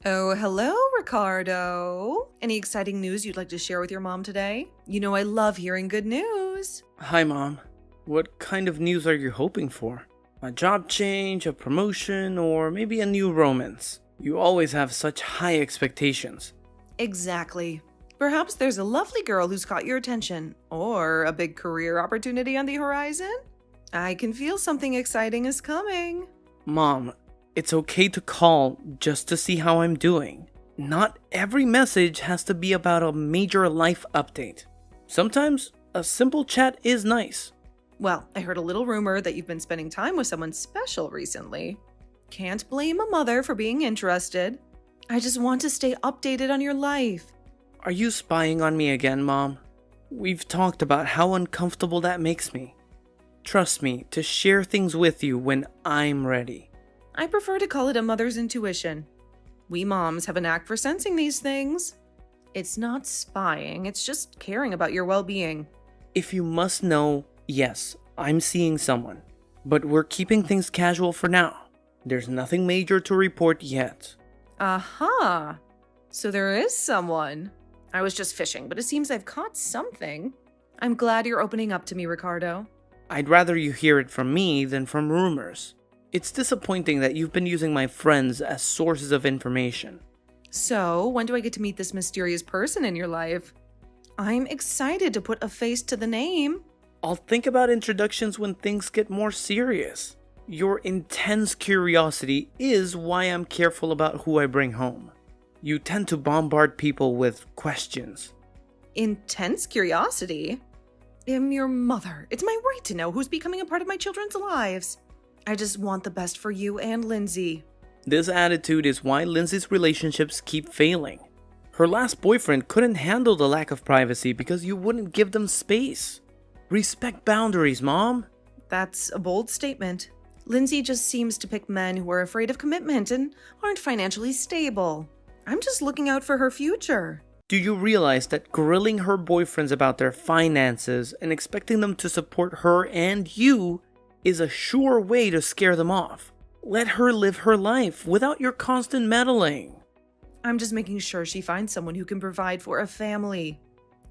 Oh, hello, Ricardo. Any exciting news you'd like to share with your mom today? You know I love hearing good news. Hi, Mom. What kind of news are you hoping for? A job change, a promotion, or maybe a new romance? You always have such high expectations. Exactly. Perhaps there's a lovely girl who's caught your attention, or a big career opportunity on the horizon? I can feel something exciting is coming. Mom, it's okay to call just to see how I'm doing. Not every message has to be about a major life update. Sometimes a simple chat is nice. Well, I heard a little rumor that you've been spending time with someone special recently. Can't blame a mother for being interested. I just want to stay updated on your life. Are you spying on me again, Mom? We've talked about how uncomfortable that makes me. Trust me to share things with you when I'm ready. I prefer to call it a mother's intuition. We moms have a knack for sensing these things. It's not spying, it's just caring about your well-being. If you must know, yes, I'm seeing someone. But we're keeping things casual for now. There's nothing major to report yet. Aha! So there is someone. I was just fishing, but it seems I've caught something. I'm glad you're opening up to me, Ricardo. I'd rather you hear it from me than from rumors. It's disappointing that you've been using my friends as sources of information. So, when do I get to meet this mysterious person in your life? I'm excited to put a face to the name. I'll think about introductions when things get more serious. Your intense curiosity is why I'm careful about who I bring home. You tend to bombard people with questions. Intense curiosity? I'm your mother. It's my right to know who's becoming a part of my children's lives. I just want the best for you and Lindsay. This attitude is why Lindsay's relationships keep failing. Her last boyfriend couldn't handle the lack of privacy because you wouldn't give them space. Respect boundaries, Mom. That's a bold statement. Lindsay just seems to pick men who are afraid of commitment and aren't financially stable. I'm just looking out for her future. Do you realize that grilling her boyfriends about their finances and expecting them to support her and you is a sure way to scare them off? Let her live her life without your constant meddling. I'm just making sure she finds someone who can provide for a family.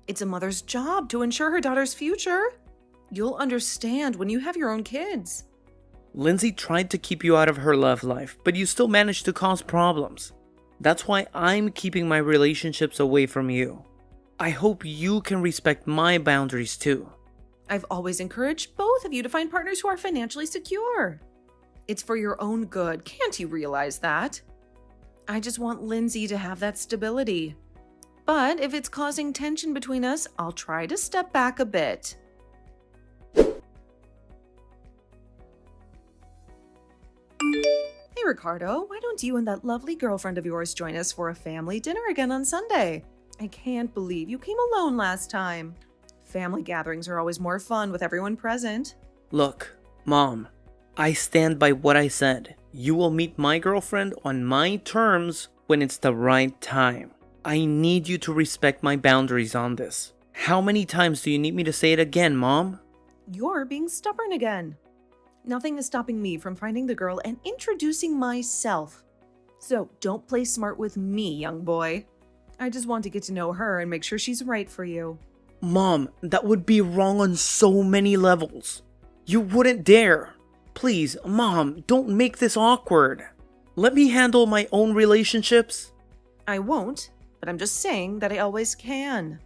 It's a mother's job to ensure her daughter's future. You'll understand when you have your own kids. Lindsay tried to keep you out of her love life, but you still managed to cause problems. That's why I'm keeping my relationships away from you. I hope you can respect my boundaries too. I've always encouraged both of you to find partners who are financially secure. It's for your own good. Can't you realize that? I just want Lindsay to have that stability. But if it's causing tension between us, I'll try to step back a bit. Hey Ricardo, why don't you and that lovely girlfriend of yours join us for a family dinner again on Sunday? I can't believe you came alone last time. Family gatherings are always more fun with everyone present. Look, Mom, I stand by what I said. You will meet my girlfriend on my terms when it's the right time. I need you to respect my boundaries on this. How many times do you need me to say it again, Mom? You're being stubborn again. Nothing is stopping me from finding the girl and introducing myself. So don't play smart with me, young boy. I just want to get to know her and make sure she's right for you. Mom, that would be wrong on so many levels. You wouldn't dare. Please, Mom, don't make this awkward. Let me handle my own relationships. I won't, but I'm just saying that I always can.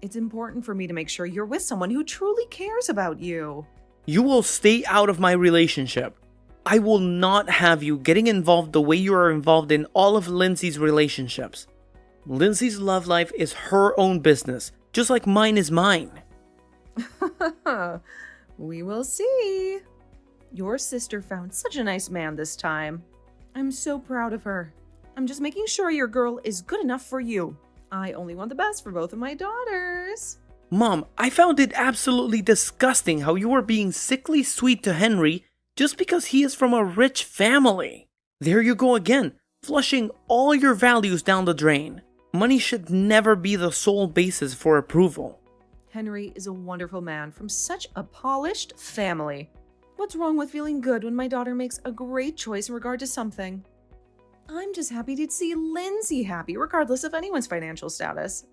It's important for me to make sure you're with someone who truly cares about you. You will stay out of my relationship. I will not have you getting involved the way you are involved in all of Lindsay's relationships. Lindsay's love life is her own business, just like mine is mine. We will see. Your sister found such a nice man this time. I'm so proud of her. I'm just making sure your girl is good enough for you. I only want the best for both of my daughters. Mom, I found it absolutely disgusting how you were being sickly sweet to Henry just because he is from a rich family. There you go again, flushing all your values down the drain. Money should never be the sole basis for approval. Henry is a wonderful man from such a polished family. What's wrong with feeling good when my daughter makes a great choice in regard to something? I'm just happy to see Lindsay happy, regardless of anyone's financial status.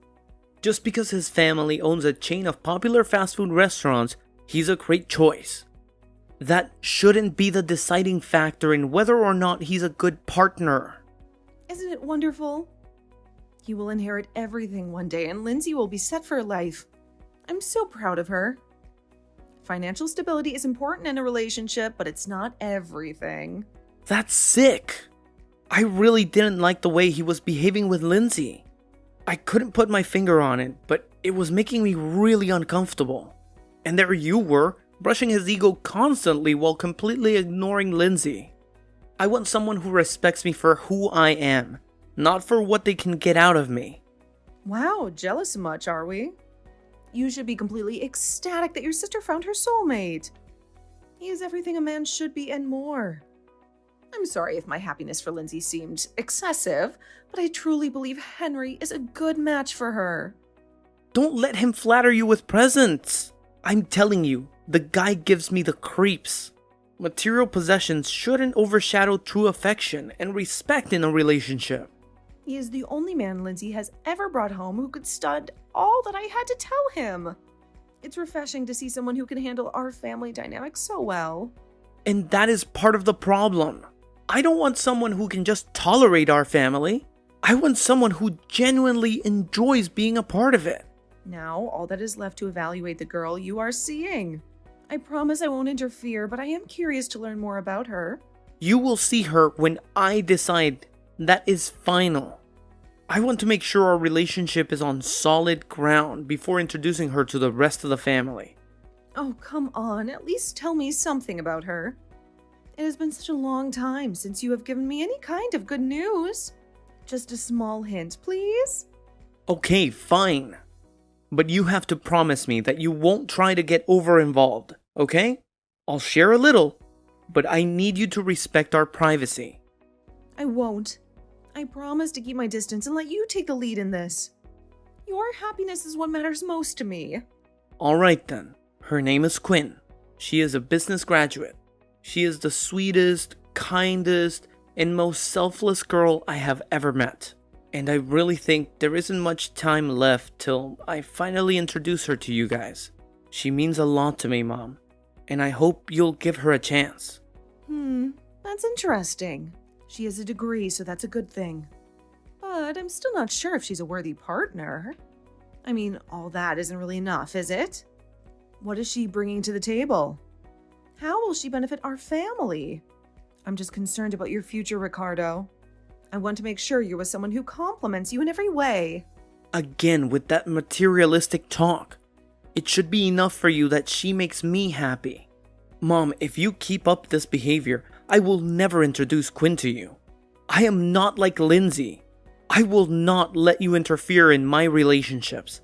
Just because his family owns a chain of popular fast food restaurants, he's a great choice. That shouldn't be the deciding factor in whether or not he's a good partner. Isn't it wonderful? He will inherit everything one day, and Lindsay will be set for life. I'm so proud of her. Financial stability is important in a relationship, but it's not everything. That's sick. I really didn't like the way he was behaving with Lindsay. I couldn't put my finger on it, but it was making me really uncomfortable. And there you were, brushing his ego constantly while completely ignoring Lindsay. I want someone who respects me for who I am, not for what they can get out of me. Wow, jealous much, are we? You should be completely ecstatic that your sister found her soulmate. He is everything a man should be and more. I'm sorry if my happiness for Lindsay seemed excessive, but I truly believe Henry is a good match for her. Don't let him flatter you with presents. I'm telling you, the guy gives me the creeps. Material possessions shouldn't overshadow true affection and respect in a relationship. He is the only man Lindsay has ever brought home who could stud all that I had to tell him. It's refreshing to see someone who can handle our family dynamic so well. And that is part of the problem. I don't want someone who can just tolerate our family. I want someone who genuinely enjoys being a part of it. Now, all that is left to evaluate the girl you are seeing. I promise I won't interfere, but I am curious to learn more about her. You will see her when I decide. That is final. I want to make sure our relationship is on solid ground before introducing her to the rest of the family. Oh, come on, at least tell me something about her. It has been such a long time since you have given me any kind of good news. Just a small hint, please? Okay, fine. But you have to promise me that you won't try to get over-involved, okay? I'll share a little, but I need you to respect our privacy. I won't. I promise to keep my distance and let you take the lead in this. Your happiness is what matters most to me. Alright then. Her name is Quinn. She is a business graduate. She is the sweetest, kindest, and most selfless girl I have ever met. And I really think there isn't much time left till I finally introduce her to you guys. She means a lot to me, Mom. And I hope you'll give her a chance. That's interesting. She has a degree, so that's a good thing. But I'm still not sure if she's a worthy partner. I mean, all that isn't really enough, is it? What is she bringing to the table? How will she benefit our family? I'm just concerned about your future, Ricardo. I want to make sure you're with someone who compliments you in every way. Again, with that materialistic talk. It should be enough for you that she makes me happy. Mom, if you keep up this behavior, I will never introduce Quinn to you. I am not like Lindsay. I will not let you interfere in my relationships.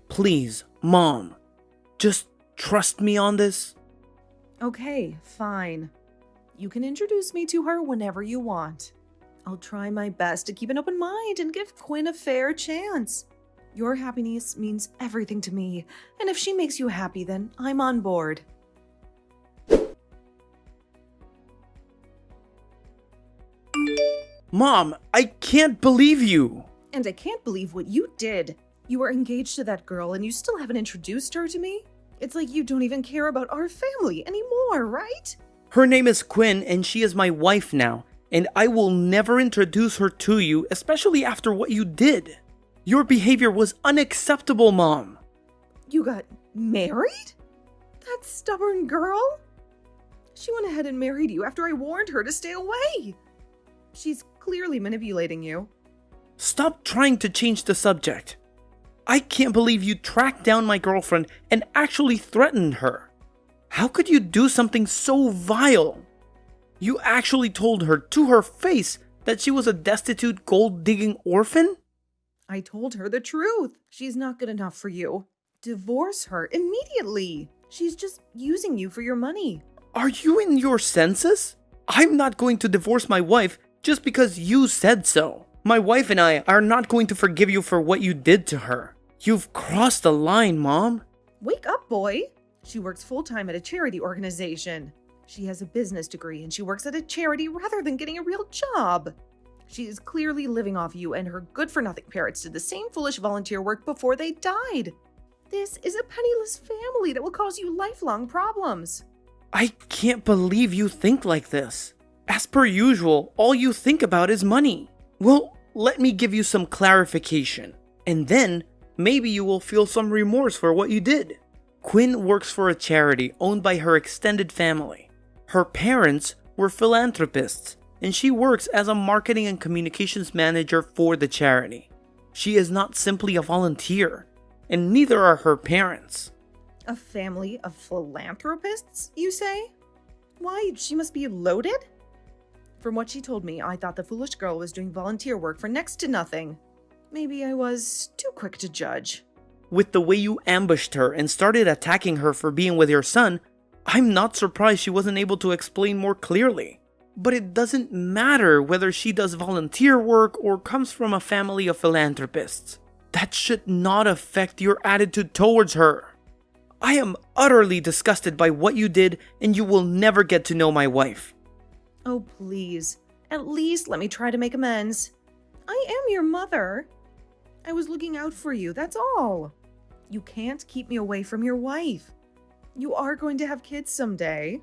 Please, Mom, just trust me on this. Okay, fine. You can introduce me to her whenever you want. I'll try my best to keep an open mind and give Quinn a fair chance. Your happiness means everything to me, and if she makes you happy, then I'm on board. Mom, I can't believe you. And I can't believe what you did. You were engaged to that girl and you still haven't introduced her to me? It's like you don't even care about our family anymore, right? Her name is Quinn and she is my wife now, and I will never introduce her to you, especially after what you did. Your behavior was unacceptable, Mom. You got married? That stubborn girl? She went ahead and married you after I warned her to stay away. She's clearly manipulating you. Stop trying to change the subject. I can't believe you tracked down my girlfriend and actually threatened her. How could you do something so vile? You actually told her to her face that she was a destitute gold-digging orphan? I told her the truth. She's not good enough for you. Divorce her immediately. She's just using you for your money. Are you in your senses? I'm not going to divorce my wife just because you said so. My wife and I are not going to forgive you for what you did to her. You've crossed the line, Mom. Wake up, boy. She works full-time at a charity organization. She has a business degree and she works at a charity rather than getting a real job. She is clearly living off you, and her good-for-nothing parents did the same foolish volunteer work before they died. This is a penniless family that will cause you lifelong problems. I can't believe you think like this. As per usual, all you think about is money. Well, let me give you some clarification, and then maybe you will feel some remorse for what you did. Quinn works for a charity owned by her extended family. Her parents were philanthropists, and she works as a marketing and communications manager for the charity. She is not simply a volunteer, and neither are her parents. A family of philanthropists, you say? Why, she must be loaded? From what she told me, I thought the foolish girl was doing volunteer work for next to nothing. Maybe I was too quick to judge. With the way you ambushed her and started attacking her for being with your son, I'm not surprised she wasn't able to explain more clearly. But it doesn't matter whether she does volunteer work or comes from a family of philanthropists. That should not affect your attitude towards her. I am utterly disgusted by what you did, and you will never get to know my wife. Oh, please. At least let me try to make amends. I am your mother. I was looking out for you, that's all. You can't keep me away from your wife. You are going to have kids someday.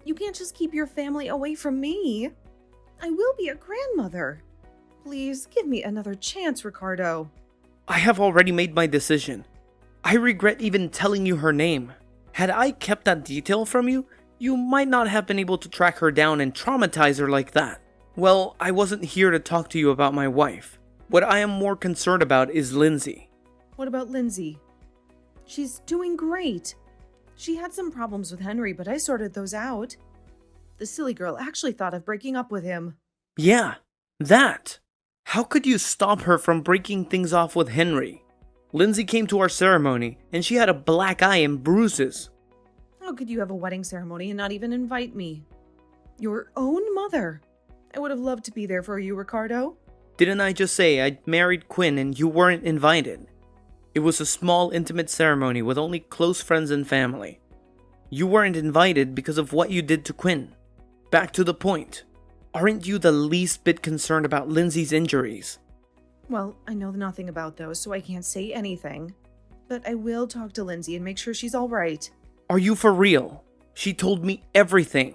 You can't just keep your family away from me. I will be a grandmother. Please give me another chance, Ricardo. I have already made my decision. I regret even telling you her name. Had I kept that detail from you, you might not have been able to track her down and traumatize her like that. Well, I wasn't here to talk to you about my wife. What I am more concerned about is Lindsay. What about Lindsay? She's doing great. She had some problems with Henry, but I sorted those out. The silly girl actually thought of breaking up with him. Yeah, that. How could you stop her from breaking things off with Henry? Lindsay came to our ceremony, and she had a black eye and bruises. How could you have a wedding ceremony and not even invite me? Your own mother. I would have loved to be there for you, Ricardo. Didn't I just say I'd married Quinn and you weren't invited? It was a small, intimate ceremony with only close friends and family. You weren't invited because of what you did to Quinn. Back to the point. Aren't you the least bit concerned about Lindsay's injuries? Well, I know nothing about those, so I can't say anything. But I will talk to Lindsay and make sure she's all right. Are you for real? She told me everything.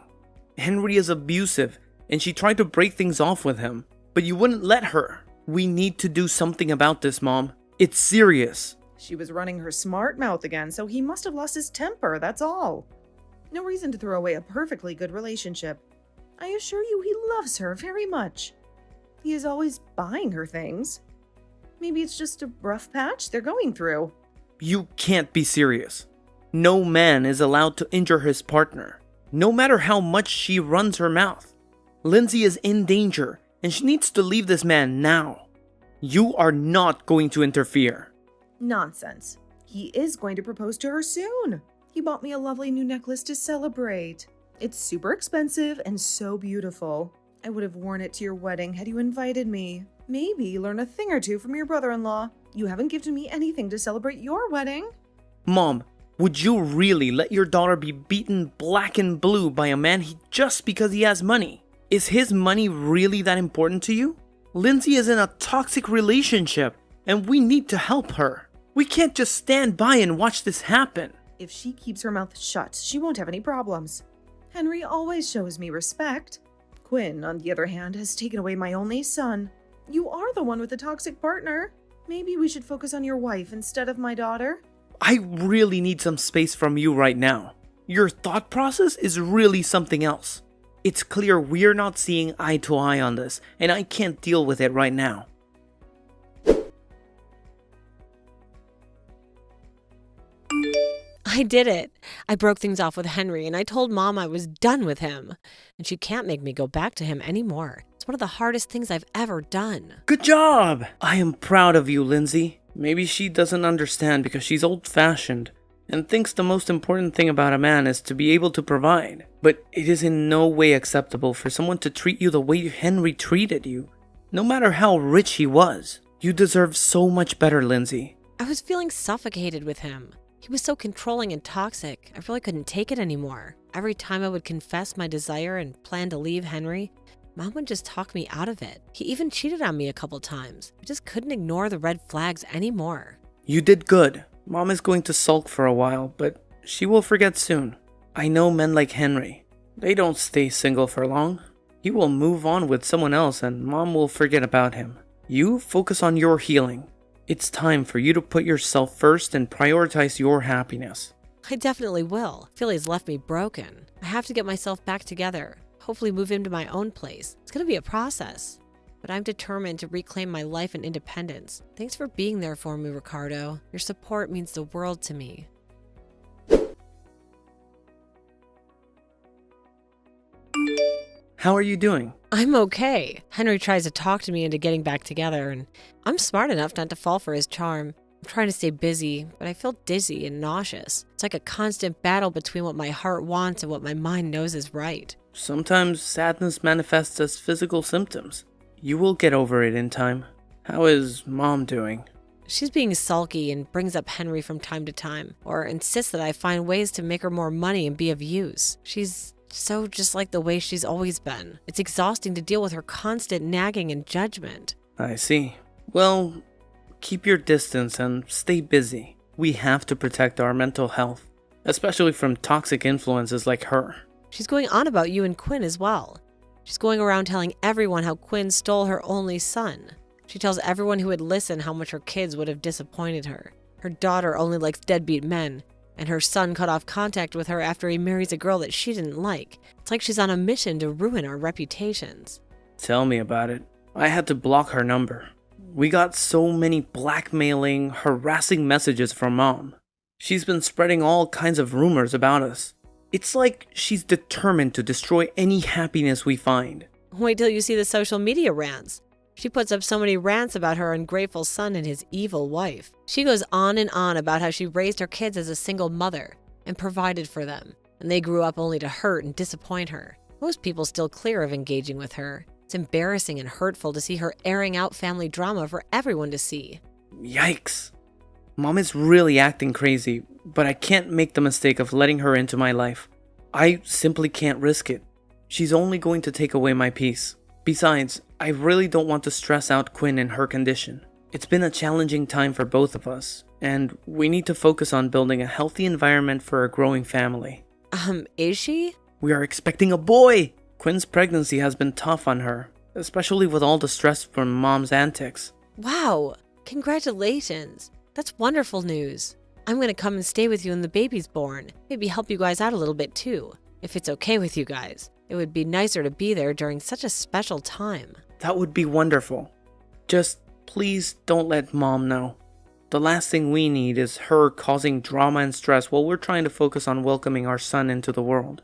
Henry is abusive, and she tried to break things off with him. But you wouldn't let her. We need to do something about this, Mom. It's serious. She was running her smart mouth again, so he must have lost his temper, that's all. No reason to throw away a perfectly good relationship. I assure you he loves her very much. He is always buying her things. Maybe it's just a rough patch they're going through. You can't be serious. No man is allowed to injure his partner, no matter how much she runs her mouth. Lindsay is in danger, and she needs to leave this man now. You are not going to interfere. Nonsense. He is going to propose to her soon. He bought me a lovely new necklace to celebrate. It's super expensive and so beautiful. I would have worn it to your wedding had you invited me. Maybe learn a thing or two from your brother-in-law. You haven't given me anything to celebrate your wedding. Mom, would you really let your daughter be beaten black and blue by a man just because he has money? Is his money really that important to you? Lindsay is in a toxic relationship, and we need to help her. We can't just stand by and watch this happen. If she keeps her mouth shut, she won't have any problems. Henry always shows me respect. Quinn, on the other hand, has taken away my only son. You are the one with the toxic partner. Maybe we should focus on your wife instead of my daughter. I really need some space from you right now. Your thought process is really something else. It's clear we're not seeing eye to eye on this, and I can't deal with it right now. I did it. I broke things off with Henry, and I told Mom I was done with him. And she can't make me go back to him anymore. It's one of the hardest things I've ever done. Good job! I am proud of you, Lindsay. Maybe she doesn't understand because she's old-fashioned and thinks the most important thing about a man is to be able to provide. But it is in no way acceptable for someone to treat you the way Henry treated you, no matter how rich he was. You deserve so much better, Lindsay. I was feeling suffocated with him. He was so controlling and toxic. I really couldn't take it anymore. Every time I would confess my desire and plan to leave Henry, Mom would just talk me out of it. He even cheated on me a couple times. I just couldn't ignore the red flags anymore. You did good. Mom is going to sulk for a while, but she will forget soon. I know men like Henry. They don't stay single for long. He will move on with someone else and Mom will forget about him. You focus on your healing. It's time for you to put yourself first and prioritize your happiness. I definitely will. I feel he's left me broken. I have to get myself back together. Hopefully move into my own place. It's going to be a process. But I'm determined to reclaim my life and independence. Thanks for being there for me, Ricardo. Your support means the world to me. How are you doing? I'm okay. Henry tries to talk to me into getting back together, and I'm smart enough not to fall for his charm. I'm trying to stay busy, but I feel dizzy and nauseous. It's like a constant battle between what my heart wants and what my mind knows is right. Sometimes sadness manifests as physical symptoms. You will get over it in time. How is Mom doing? She's being sulky and brings up Henry from time to time, or insists that I find ways to make her more money and be of use. She's so just like the way she's always been. It's exhausting to deal with her constant nagging and judgment. I see. Well, keep your distance and stay busy. We have to protect our mental health, especially from toxic influences like her. She's going on about you and Quinn as well. She's going around telling everyone how Quinn stole her only son. She tells everyone who would listen how much her kids would have disappointed her. Her daughter only likes deadbeat men, and her son cut off contact with her after he marries a girl that she didn't like. It's like she's on a mission to ruin our reputations. Tell me about it. I had to block her number. We got so many blackmailing, harassing messages from Mom. She's been spreading all kinds of rumors about us. It's like she's determined to destroy any happiness we find. Wait till you see the social media rants. She puts up so many rants about her ungrateful son and his evil wife. She goes on and on about how she raised her kids as a single mother and provided for them, and they grew up only to hurt and disappoint her. Most people still clear of engaging with her. It's embarrassing and hurtful to see her airing out family drama for everyone to see. Yikes. Mom is really acting crazy, but I can't make the mistake of letting her into my life. I simply can't risk it. She's only going to take away my peace. Besides, I really don't want to stress out Quinn in her condition. It's been a challenging time for both of us, and we need to focus on building a healthy environment for a growing family. Is she? We are expecting a boy! Quinn's pregnancy has been tough on her, especially with all the stress from Mom's antics. Wow! Congratulations! That's wonderful news. I'm gonna come and stay with you when the baby's born. Maybe help you guys out a little bit too, if it's okay with you guys. It would be nicer to be there during such a special time. That would be wonderful. Just please don't let Mom know. The last thing we need is her causing drama and stress while we're trying to focus on welcoming our son into the world.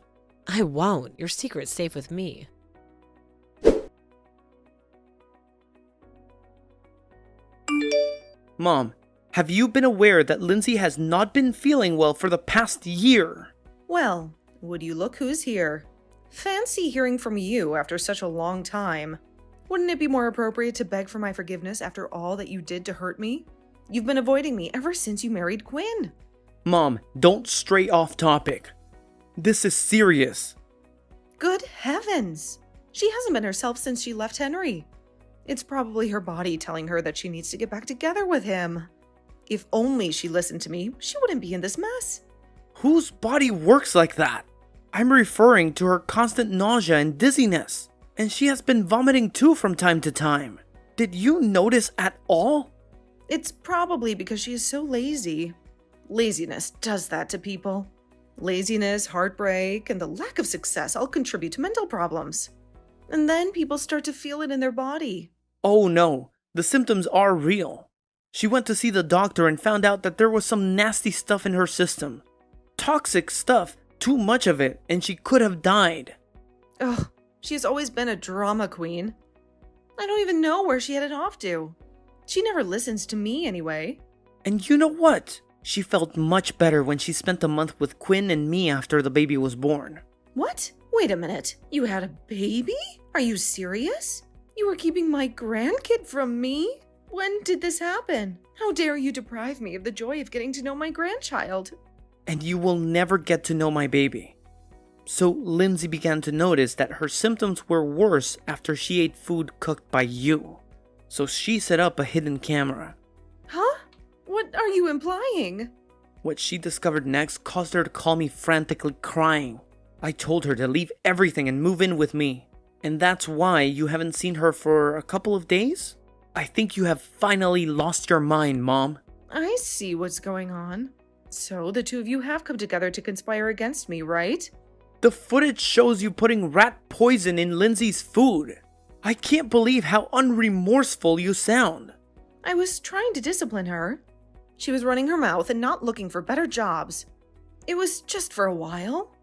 I won't. Your secret's safe with me. Mom, have you been aware that Lindsay has not been feeling well for the past year? Well, would you look who's here? Fancy hearing from you after such a long time. Wouldn't it be more appropriate to beg for my forgiveness after all that you did to hurt me? You've been avoiding me ever since you married Quinn. Mom, don't stray off topic. This is serious. Good heavens! She hasn't been herself since she left Henry. It's probably her body telling her that she needs to get back together with him. If only she listened to me, she wouldn't be in this mess. Whose body works like that? I'm referring to her constant nausea and dizziness. And she has been vomiting too from time to time. Did you notice at all? It's probably because she is so lazy. Laziness does that to people. Laziness, heartbreak, and the lack of success all contribute to mental problems. And then people start to feel it in their body. Oh no, the symptoms are real. She went to see the doctor and found out that there was some nasty stuff in her system. Toxic stuff, too much of it, and she could have died. Ugh, she has always been a drama queen. I don't even know where she headed off to. She never listens to me anyway. And you know what? She felt much better when she spent a month with Quinn and me after the baby was born. What? Wait a minute. You had a baby? Are you serious? You were keeping my grandkid from me? When did this happen? How dare you deprive me of the joy of getting to know my grandchild? And you will never get to know my baby. So Lindsay began to notice that her symptoms were worse after she ate food cooked by you. So she set up a hidden camera. Huh? What are you implying? What she discovered next caused her to call me frantically crying. I told her to leave everything and move in with me. And that's why you haven't seen her for a couple of days? I think you have finally lost your mind, Mom. I see what's going on. So the two of you have come together to conspire against me, right? The footage shows you putting rat poison in Lindsay's food. I can't believe how unremorseful you sound. I was trying to discipline her. She was running her mouth and not looking for better jobs. It was just for a while.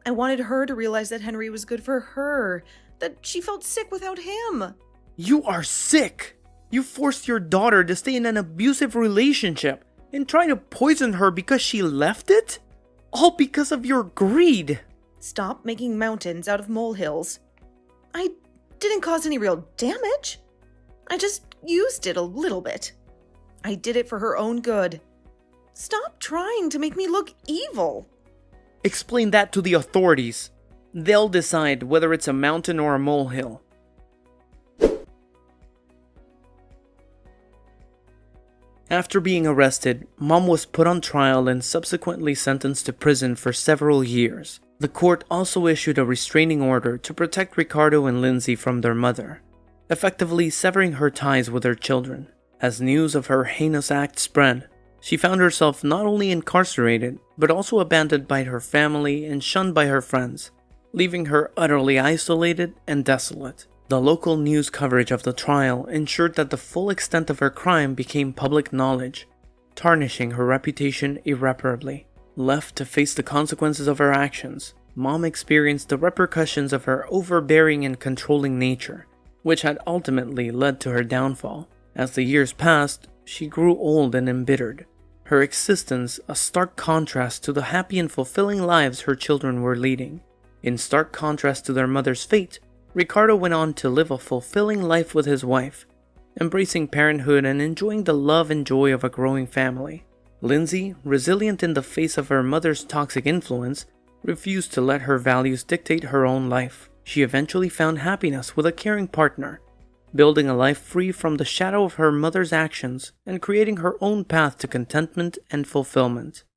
I wanted her to realize that Henry was good for her, that she felt sick without him. You are sick. You forced your daughter to stay in an abusive relationship and try to poison her because she left it? All because of your greed. Stop making mountains out of molehills. I didn't cause any real damage. I just used it a little bit. I did it for her own good. Stop trying to make me look evil. Explain that to the authorities. They'll decide whether it's a mountain or a molehill. After being arrested, Mom was put on trial and subsequently sentenced to prison for several years. The court also issued a restraining order to protect Ricardo and Lindsay from their mother, effectively severing her ties with her children. As news of her heinous act spread, she found herself not only incarcerated, but also abandoned by her family and shunned by her friends, leaving her utterly isolated and desolate. The local news coverage of the trial ensured that the full extent of her crime became public knowledge, tarnishing her reputation irreparably. Left to face the consequences of her actions, Mom experienced the repercussions of her overbearing and controlling nature, which had ultimately led to her downfall. As the years passed, she grew old and embittered, her existence a stark contrast to the happy and fulfilling lives her children were leading. In stark contrast to their mother's fate, Ricardo went on to live a fulfilling life with his wife, embracing parenthood and enjoying the love and joy of a growing family. Lindsay, resilient in the face of her mother's toxic influence, refused to let her values dictate her own life. She eventually found happiness with a caring partner, building a life free from the shadow of her mother's actions and creating her own path to contentment and fulfillment.